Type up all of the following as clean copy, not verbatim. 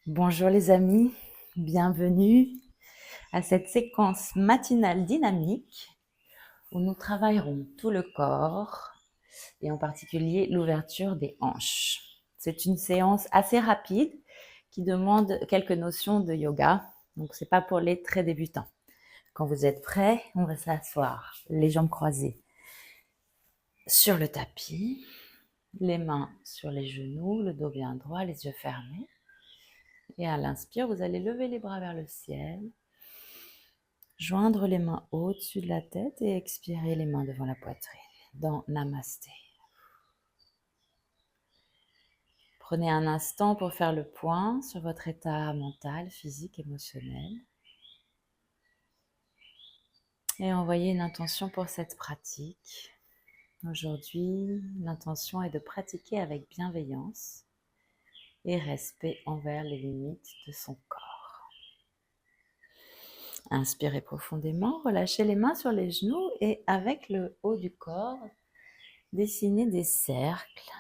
Bonjour les amis, bienvenue à cette séquence matinale dynamique où nous travaillerons tout le corps et en particulier l'ouverture des hanches. C'est une séance assez rapide qui demande quelques notions de yoga, donc c'est pas pour les très débutants. Quand vous êtes prêts, on va s'asseoir, les jambes croisées sur le tapis, les mains sur les genoux, le dos bien droit, les yeux fermés. Et à l'inspire, vous allez lever les bras vers le ciel, joindre les mains au-dessus de la tête et expirer les mains devant la poitrine dans Namasté. Prenez un instant pour faire le point sur votre état mental, physique, émotionnel. Et envoyez une intention pour cette pratique. Aujourd'hui, l'intention est de pratiquer avec bienveillance et respect envers les limites de son corps. Inspirez profondément, relâchez les mains sur les genoux et avec le haut du corps, dessinez des cercles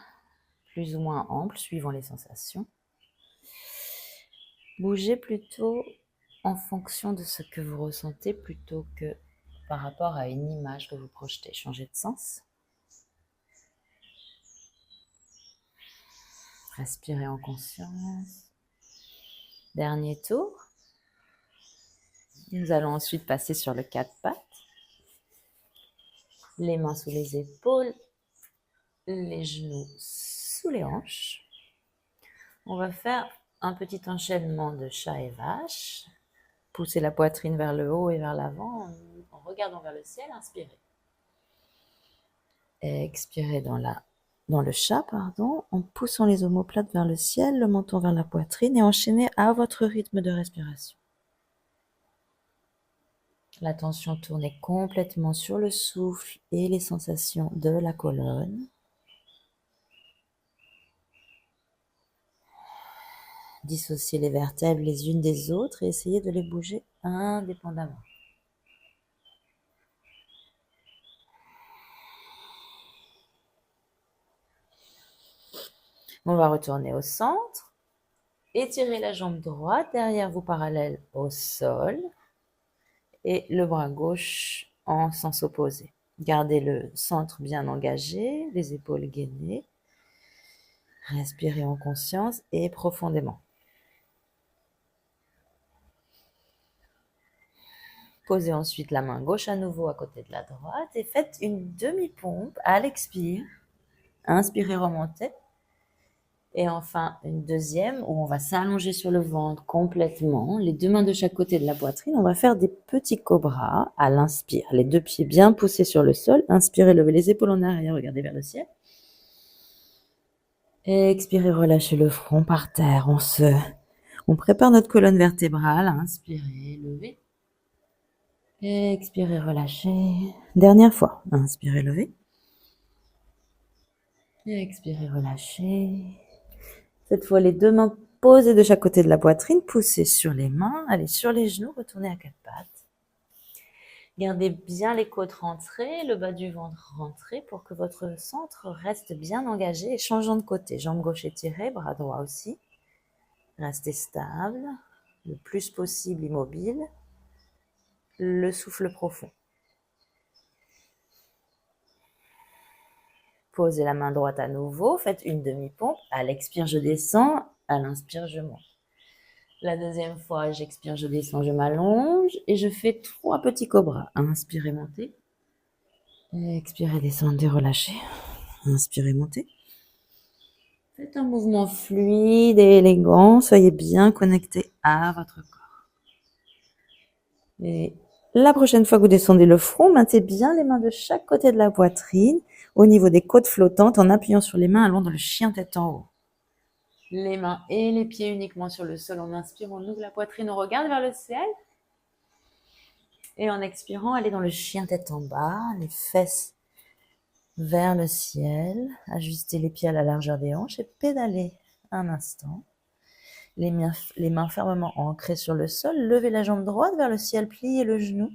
plus ou moins amples suivant les sensations. Bougez plutôt en fonction de ce que vous ressentez plutôt que par rapport à une image que vous projetez. Changez de sens. Respirez en conscience. Dernier tour. Nous allons ensuite passer sur le quatre pattes. Les mains sous les épaules, les genoux sous les hanches. On va faire un petit enchaînement de chat et vache. Poussez la poitrine vers le haut et vers l'avant en regardant vers le ciel. Inspirez. Expirez dans le chat, en poussant les omoplates vers le ciel, le menton vers la poitrine et enchaînez à votre rythme de respiration. L'attention tournée complètement sur le souffle et les sensations de la colonne. Dissociez les vertèbres les unes des autres et essayez de les bouger indépendamment. On va retourner au centre. Étirez la jambe droite derrière vous parallèle au sol et le bras gauche en sens opposé. Gardez le centre bien engagé, les épaules gainées. Respirez en conscience et profondément. Posez ensuite la main gauche à nouveau à côté de la droite et faites une demi-pompe à l'expire. Inspirez, remontez. Et enfin, une deuxième où on va s'allonger sur le ventre complètement, les deux mains de chaque côté de la poitrine. On va faire des petits cobras à l'inspire. Les deux pieds bien poussés sur le sol. Inspirez, levez les épaules en arrière, regardez vers le ciel. Expirez, relâchez le front par terre. On prépare notre colonne vertébrale. Inspirez, levez. Expirez, relâchez. Dernière fois. Inspirez, levez. Expirez, relâchez. Cette fois, les deux mains posées de chaque côté de la poitrine. Poussez sur les mains. Allez sur les genoux. Retournez à quatre pattes. Gardez bien les côtes rentrées, le bas du ventre rentré pour que votre centre reste bien engagé et changeant de côté. Jambe gauche étirée, bras droit aussi. Restez stable, le plus possible immobile. Le souffle profond. Posez la main droite à nouveau, faites une demi-pompe. À l'expire, je descends. À l'inspire, je monte. La deuxième fois, j'expire, je descends, je m'allonge et je fais 3 petits cobras. Inspirez, montez. Expirez, descendez, relâchez. Inspirez, montez. Faites un mouvement fluide et élégant. Soyez bien connecté à votre corps. Et la prochaine fois que vous descendez le front, maintenez bien les mains de chaque côté de la poitrine au niveau des côtes flottantes en appuyant sur les mains allant dans le chien tête en haut. Les mains et les pieds uniquement sur le sol. On inspire, on ouvre la poitrine, on regarde vers le ciel. Et en expirant, allez dans le chien tête en bas, les fesses vers le ciel. Ajustez les pieds à la largeur des hanches et pédalez un instant. Les mains fermement ancrées sur le sol. Levez la jambe droite vers le ciel, pliez le genou,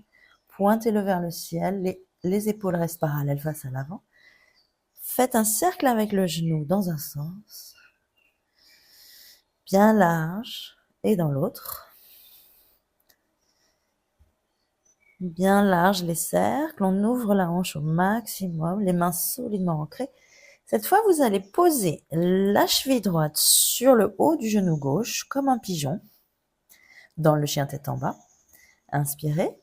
pointez-le vers le ciel. Les épaules restent parallèles face à l'avant. Faites un cercle avec le genou dans un sens. Bien large. et dans l'autre. Bien large les cercles, on ouvre la hanche au maximum, les mains solidement ancrées. Cette fois, vous allez poser la cheville droite sur le haut du genou gauche, comme un pigeon, dans le chien tête en bas. Inspirez.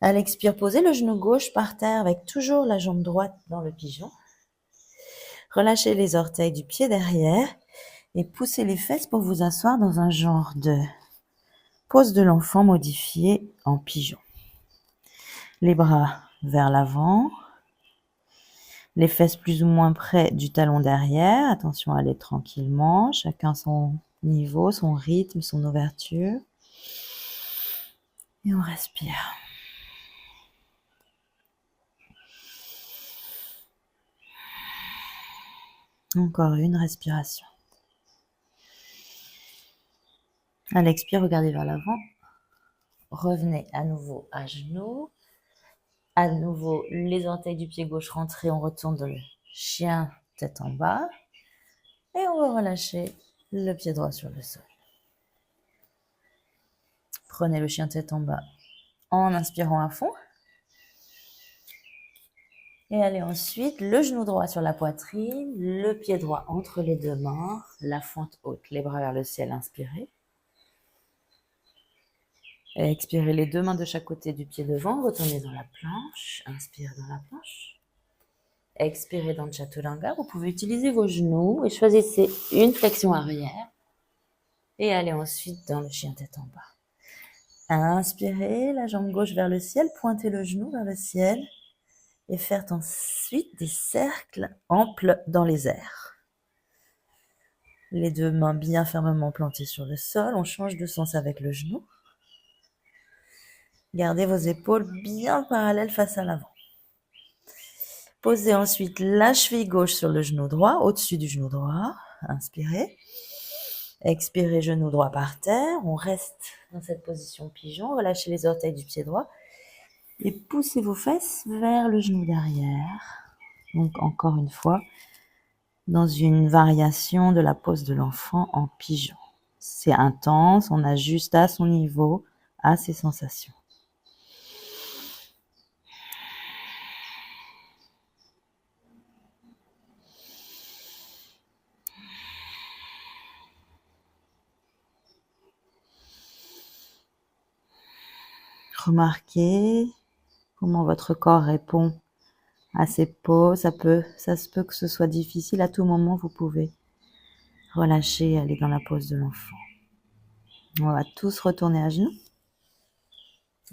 À l'expire, posez le genou gauche par terre avec toujours la jambe droite dans le pigeon. Relâchez les orteils du pied derrière et poussez les fesses pour vous asseoir dans un genre de pose de l'enfant modifié en pigeon. Les bras vers l'avant, les fesses plus ou moins près du talon derrière. Attention à aller tranquillement, chacun son niveau, son rythme, son ouverture. Et on respire. Encore une respiration. À l'expire, regardez vers l'avant. Revenez à nouveau à genoux. À nouveau, les orteils du pied gauche rentrés, on retourne dans le chien tête en bas. Et on va relâcher le pied droit sur le sol. Prenez le chien tête en bas en inspirant à fond. Et allez ensuite, le genou droit sur la poitrine, le pied droit entre les deux mains, la fente haute, les bras vers le ciel, inspirez. Et expirez les deux mains de chaque côté du pied devant, retournez dans la planche, inspirez dans la planche. Expirez dans le Chaturanga, vous pouvez utiliser vos genoux et choisissez une flexion arrière. Et allez ensuite dans le chien tête en bas. Inspirez, la jambe gauche vers le ciel, pointez le genou vers le ciel. Et faire ensuite des cercles amples dans les airs. Les deux mains bien fermement plantées sur le sol. On change de sens avec le genou. Gardez vos épaules bien parallèles face à l'avant. Posez ensuite la cheville gauche sur le genou droit, au-dessus du genou droit. Inspirez. Expirez, genou droit par terre. On reste dans cette position pigeon. Relâchez les orteils du pied droit. Et poussez vos fesses vers le genou derrière. Donc encore une fois, dans une variation de la pose de l'enfant en pigeon. C'est intense, on ajuste à son niveau, à ses sensations. Remarquez comment votre corps répond à ces poses. Ça se peut que ce soit difficile. À tout moment, vous pouvez relâcher et aller dans la pose de l'enfant. On va tous retourner à genoux.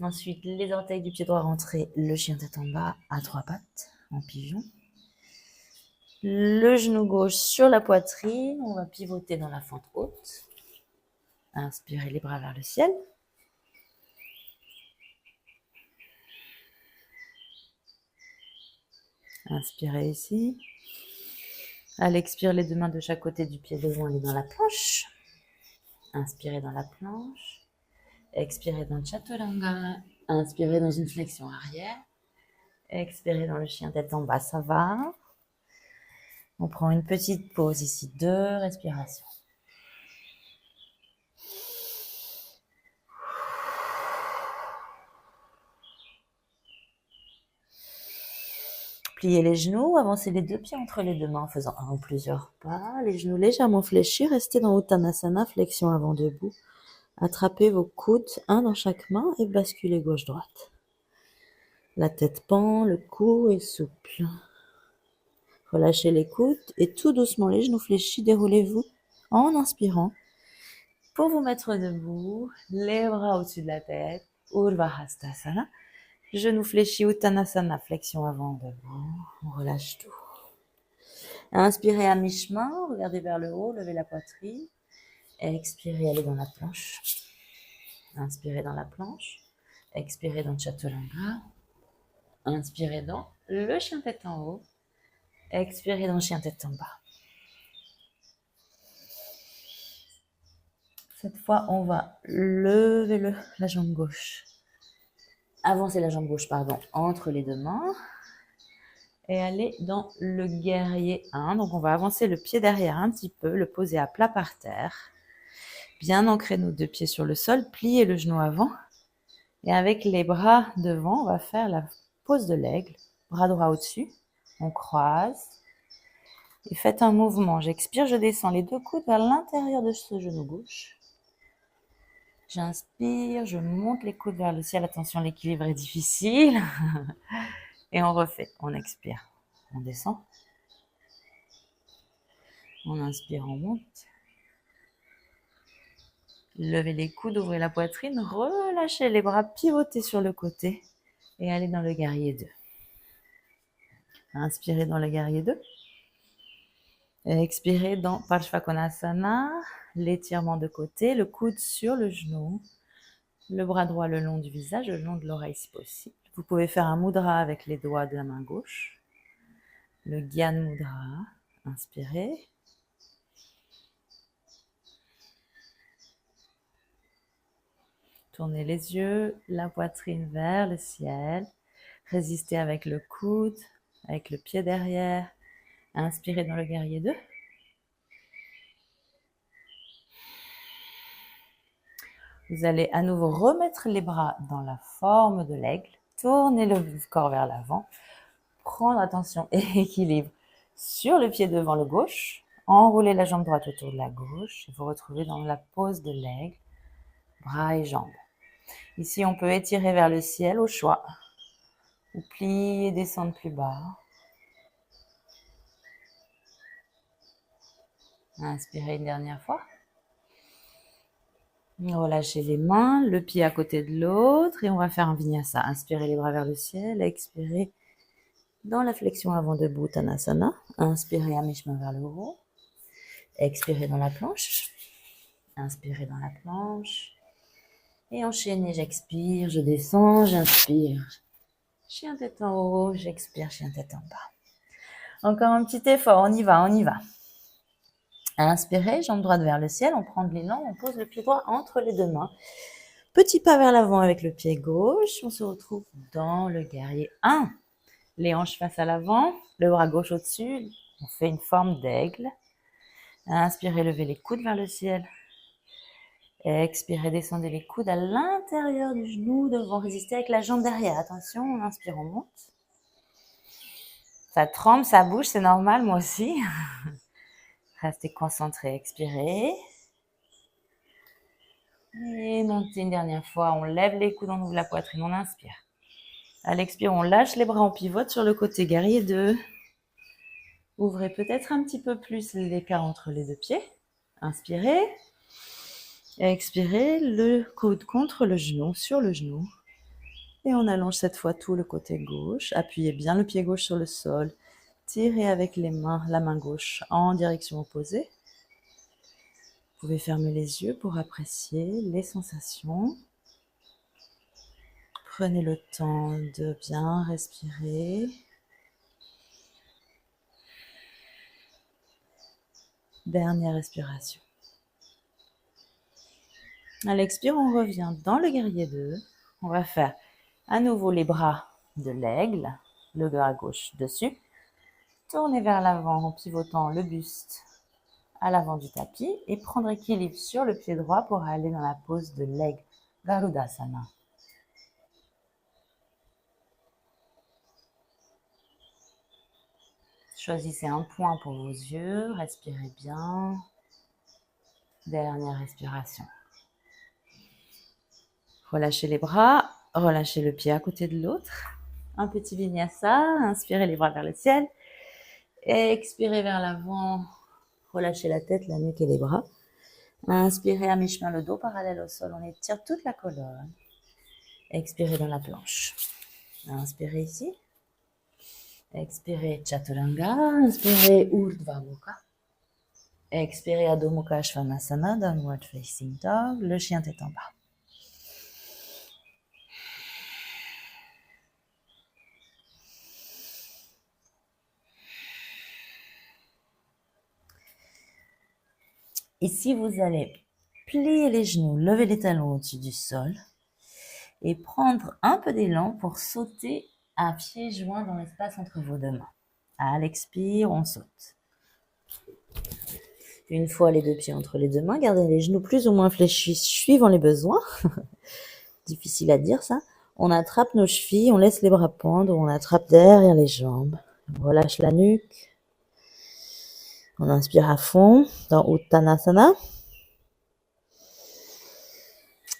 Ensuite, les orteils du pied droit rentrés, le chien tête en bas, à trois pattes, en pigeon. Le genou gauche sur la poitrine, on va pivoter dans la fente haute. Inspirez les bras vers le ciel. Inspirez ici. À l'expire, les deux mains de chaque côté du pied devant, aller dans la planche. Inspirez dans la planche. Expirez dans le Chaturanga. Inspirez dans une flexion arrière. Expirez dans le chien tête en bas, ça va. On prend une petite pause ici, 2 respirations. Pliez les genoux, avancez les deux pieds entre les deux mains en faisant un ou plusieurs pas. Les genoux légèrement fléchis, restez dans Uttanasana, flexion avant debout. Attrapez vos coudes, un dans chaque main et basculez gauche-droite. La tête pend, le cou est souple. Relâchez les coudes et tout doucement les genoux fléchis, déroulez-vous en inspirant. Pour vous mettre debout, les bras au-dessus de la tête, Urdhva Hastasana. Genoux fléchis, Uttanasana, flexion avant debout. On relâche tout. Inspirez à mi-chemin, regardez vers le haut, levez la poitrine. Expirez, allez dans la planche. Inspirez dans la planche. Expirez dans le Chaturanga. Inspirez dans le chien tête en haut. Expirez dans le chien tête en bas. Cette fois, on va lever la jambe gauche. Avancer la jambe gauche, entre les deux mains. Et aller dans le guerrier 1. Donc, on va avancer le pied derrière un petit peu, le poser à plat par terre. Bien ancrer nos deux pieds sur le sol, plier le genou avant. Et avec les bras devant, on va faire la pose de l'aigle. Bras droit au-dessus, on croise. Et faites un mouvement. J'expire, je descends les deux coudes vers l'intérieur de ce genou gauche. J'inspire, je monte les coudes vers le ciel. Attention, l'équilibre est difficile. Et on refait. On expire. On descend. On inspire, on monte. Levez les coudes, ouvrez la poitrine, relâchez les bras, pivotez sur le côté et allez dans le guerrier 2. Inspirez dans le guerrier 2. Expirez dans Parshvakonasana, l'étirement de côté, le coude sur le genou, le bras droit le long du visage, le long de l'oreille si possible. Vous pouvez faire un mudra avec les doigts de la main gauche. Le Gyan Mudra. Inspirez. Tournez les yeux, la poitrine vers le ciel. Résistez avec le coude, avec le pied derrière. Inspirez dans le guerrier 2. Vous allez à nouveau remettre les bras dans la forme de l'aigle. Tournez le corps vers l'avant. Prendre attention et équilibre sur le pied devant le gauche. Enroulez la jambe droite autour de la gauche. Et vous retrouvez dans la pose de l'aigle. Bras et jambes. Ici, on peut étirer vers le ciel au choix. Ou plier et descendre plus bas. Inspirez une dernière fois. Relâchez les mains, le pied à côté de l'autre et on va faire un vinyasa. Inspirez les bras vers le ciel, expirez dans la flexion avant de Uttanasana. Inspirez à mi-chemin vers le haut. Expirez dans la planche. Inspirez dans la planche. Et enchaînez, j'expire, je descends, j'inspire. Chien tête en haut, j'expire, chien tête en bas. Encore un petit effort, on y va, on y va. Inspirez, jambe droite vers le ciel, on prend de l'élan, on pose le pied droit entre les deux mains. Petit pas vers l'avant avec le pied gauche, on se retrouve dans le guerrier 1. Les hanches face à l'avant, le bras gauche au-dessus, on fait une forme d'aigle. Inspirez, levez les coudes vers le ciel. Expirez, descendez les coudes à l'intérieur du genou, devant résister avec la jambe derrière. Attention, on inspire, on monte. Ça tremble, ça bouge, c'est normal, moi aussi. Restez concentrés, expirez. Et montez une dernière fois, on lève les coudes, on ouvre la poitrine, on inspire. À l'expire, on lâche les bras, on pivote sur le côté, guerrier 2. Ouvrez peut-être un petit peu plus l'écart entre les deux pieds. Inspirez. Expirez, le coude contre le genou, sur le genou. Et on allonge cette fois tout le côté gauche. Appuyez bien le pied gauche sur le sol. Tirez avec les mains, la main gauche en direction opposée. Vous pouvez fermer les yeux pour apprécier les sensations. Prenez le temps de bien respirer. Dernière respiration. À l'expire, on revient dans le guerrier 2. On va faire à nouveau les bras de l'aigle, le bras gauche dessus. Tournez vers l'avant en pivotant le buste à l'avant du tapis et prendre équilibre sur le pied droit pour aller dans la pose de l'aigle, Garudasana. Choisissez un point pour vos yeux, respirez bien. Dernière respiration. Relâchez les bras, relâchez le pied à côté de l'autre. Un petit vinyasa, inspirez les bras vers le ciel. Expirez vers l'avant, relâchez la tête, la nuque et les bras. Inspirez à mi-chemin, le dos parallèle au sol, on étire toute la colonne. Expirez dans la planche. Inspirez ici. Expirez Chaturanga, inspirez Urdhva Mukha. Expirez Adho Mukha Svanasana, Downward Facing Dog, le chien tête en bas. Ici, vous allez plier les genoux, lever les talons au-dessus du sol et prendre un peu d'élan pour sauter à pieds joints dans l'espace entre vos deux mains. À l'expire, on saute. Une fois les 2 pieds entre les 2 mains, gardez les genoux plus ou moins fléchis suivant les besoins. Difficile à dire ça. On attrape nos chevilles, on laisse les bras pendre, on attrape derrière les jambes. On relâche la nuque. On inspire à fond dans Uttanasana.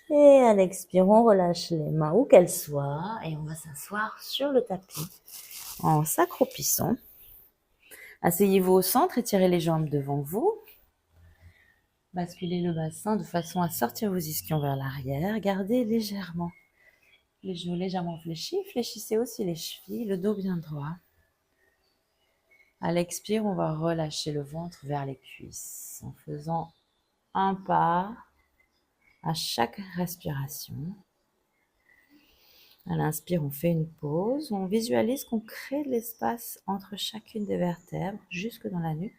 Et à l'expire, on relâche les mains où qu'elles soient et on va s'asseoir sur le tapis en s'accroupissant. Asseyez-vous au centre, étirez les jambes devant vous. Basculez le bassin de façon à sortir vos ischions vers l'arrière. Gardez légèrement les genoux légèrement fléchis. Fléchissez aussi les chevilles, le dos bien droit. À l'expire, on va relâcher le ventre vers les cuisses en faisant un pas à chaque respiration. À l'inspire, on fait une pause. On visualise qu'on crée de l'espace entre chacune des vertèbres jusque dans la nuque.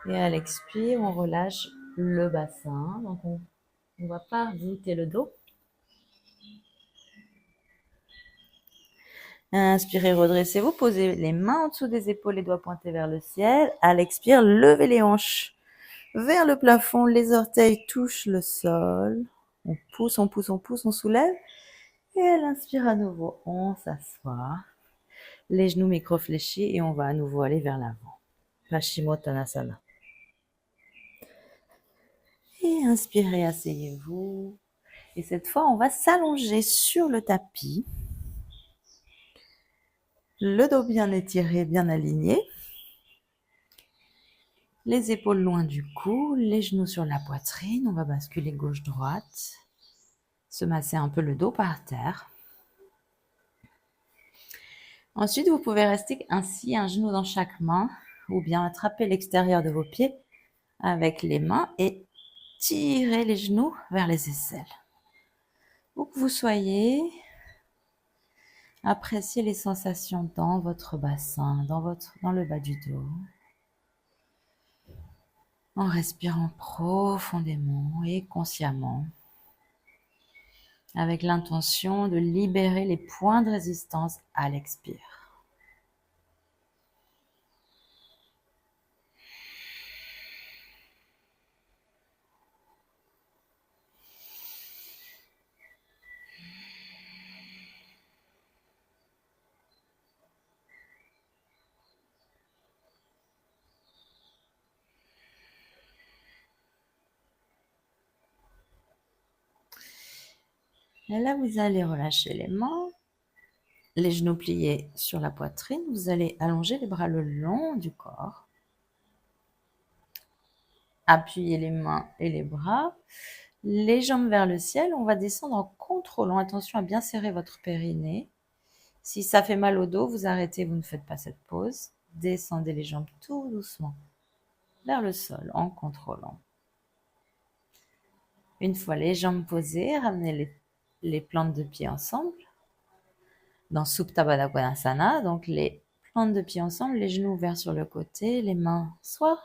Et à l'expire, on relâche le bassin. Donc, on ne va pas voûter le dos. Inspirez, redressez-vous. Posez les mains en dessous des épaules, les doigts pointés vers le ciel. À l'expire, levez les hanches vers le plafond. Les orteils touchent le sol. On pousse, on pousse, on pousse, on soulève. Et à l'inspire à nouveau, on s'assoit. Les genoux micro-fléchis et on va à nouveau aller vers l'avant. Paschimottanasana. Et inspirez, asseyez-vous. Et cette fois, on va s'allonger sur le tapis. Le dos bien étiré, bien aligné. Les épaules loin du cou, les genoux sur la poitrine. On va basculer gauche-droite. Se masser un peu le dos par terre. Ensuite, vous pouvez rester ainsi, un genou dans chaque main, ou bien attraper l'extérieur de vos pieds avec les mains et tirer les genoux vers les aisselles. Où que vous soyez, appréciez les sensations dans votre bassin, dans le bas du dos. En respirant profondément et consciemment, avec l'intention de libérer les points de résistance à l'expire. Et là, vous allez relâcher les mains, les genoux pliés sur la poitrine. Vous allez allonger les bras le long du corps. Appuyez les mains et les bras. Les jambes vers le ciel. On va descendre en contrôlant. Attention à bien serrer votre périnée. Si ça fait mal au dos, vous arrêtez, vous ne faites pas cette pause. Descendez les jambes tout doucement vers le sol en contrôlant. Une fois les jambes posées, ramenez les plantes de pied ensemble. Dans Supta Baddha Konasana, donc les plantes de pied ensemble, les genoux ouverts sur le côté, les mains soit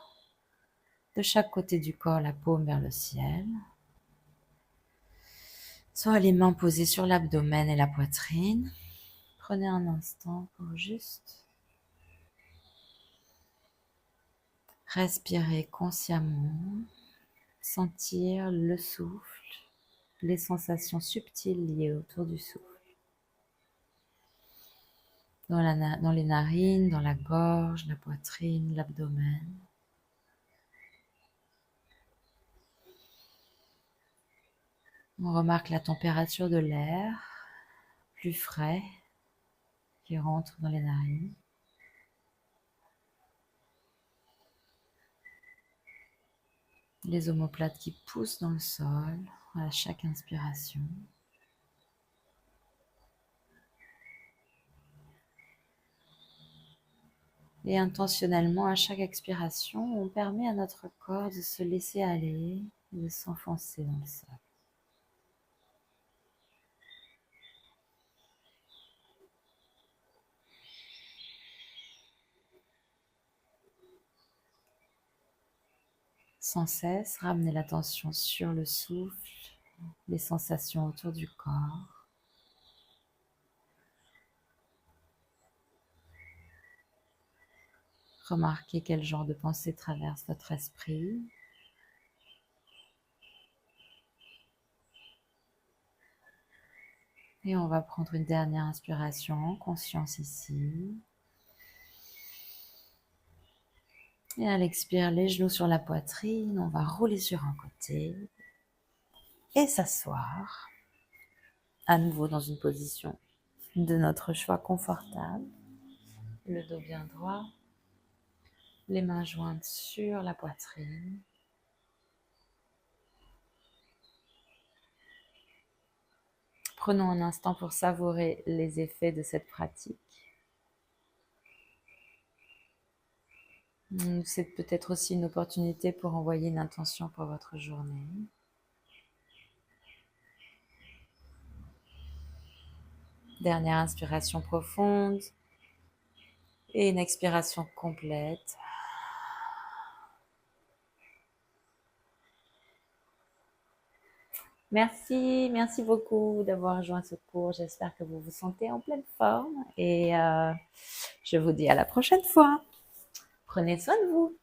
de chaque côté du corps, la paume vers le ciel, soit les mains posées sur l'abdomen et la poitrine. Prenez un instant pour juste respirer consciemment, sentir le souffle, les sensations subtiles liées autour du souffle. Dans les narines, dans la gorge, la poitrine, l'abdomen. On remarque la température de l'air, plus frais, qui rentre dans les narines. Les omoplates qui poussent dans le sol à chaque inspiration. Et intentionnellement, à chaque expiration, on permet à notre corps de se laisser aller et de s'enfoncer dans le sol. Sans cesse, ramenez l'attention sur le souffle, les sensations autour du corps. Remarquez quel genre de pensée traverse votre esprit. Et on va prendre une dernière inspiration en conscience ici. Et à l'expire, les genoux sur la poitrine, on va rouler sur un côté et s'asseoir. À nouveau dans une position de notre choix confortable. Le dos bien droit, les mains jointes sur la poitrine. Prenons un instant pour savourer les effets de cette pratique. C'est peut-être aussi une opportunité pour envoyer une intention pour votre journée. Dernière inspiration profonde et une expiration complète. Merci beaucoup d'avoir rejoint ce cours. J'espère que vous vous sentez en pleine forme et je vous dis à la prochaine fois. Prenez soin de vous.